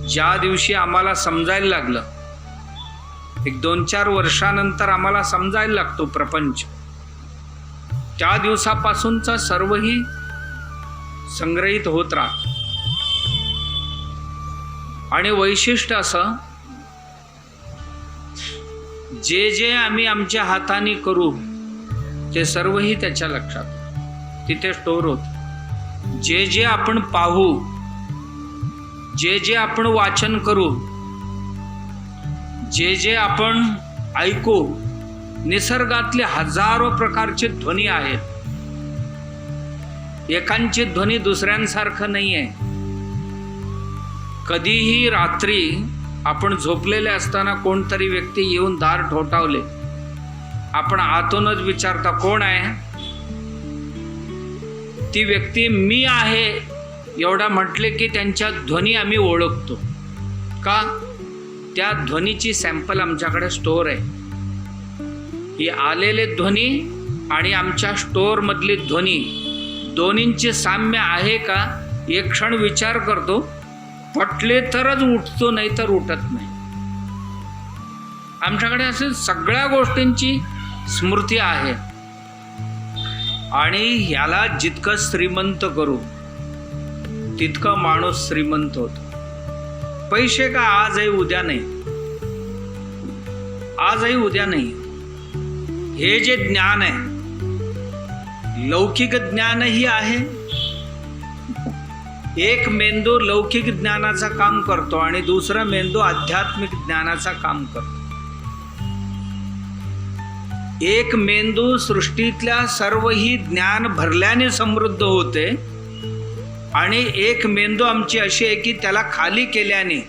ज्या दिवशी आम्हाला समजायला लागलं, एक 2-4 वर्षानंतर आम्हाला समजायला लागतो प्रपंच, त्या दिवसापासूनचा सर्वही संग्रहित होत राहत. आणि वैशिष्ट्य असं, जे जे आम्ही आमच्या हाताने करू ते सर्वही त्याच्या लक्षात तिथे स्टोर होत. जे जे आपण पाहू, जे जे आपण वाचन करू, जे जे आपण ऐकू, निसर्गातले हजारो प्रकारचे ध्वनी आहेत. एकांचे ध्वनी दुसऱ्यांसारखं नाही आहे. कधीही रात्री आपण झोपलेले असताना कोणतरी व्यक्ती येऊन दार ठोठावले, आपण आतूनच विचारता कोण आहे? ती व्यक्ती मी आहे एवढा म्हटले की त्यांच्या ध्वनी आम्ही ओळखतो. का? त्या ध्वनीची सॅम्पल आमच्याकडे स्टोअर आहे. ही आलेले ध्वनी आणि आमच्या स्टोअर मधली ध्वनी दोन्हींचे साम्य आहे का? एक क्षण विचार करतो, पटले तरच उठतो, नाही तर उठत नाही. आमच्याकडे असे सगळ्या गोष्टींची स्मृती आहे. आणि ह्याला जितकं श्रीमंत करू तितकं माणूस श्रीमंत होतो. पैसे का आज आहे उद्या नाही, आज आहे उद्या नाही. हे जे ज्ञान आहे, लौकिक ज्ञानही आहे. एक मेंदू लौकिक ज्ञानाचा काम करतो आणि दुसरा मेंदू आध्यात्मिक ज्ञानाचा काम करतो. एक मेंदू सृष्टीतल्या सर्वही ज्ञान भरल्याने समृद्ध होते आणि एक मेंदू आमची अशी आहे की त्याला खाली केल्याने,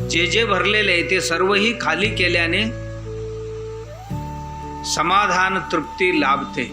जे जे भरलेले आहे ते सर्वही खाली केल्याने समाधान तृप्ती लाभते.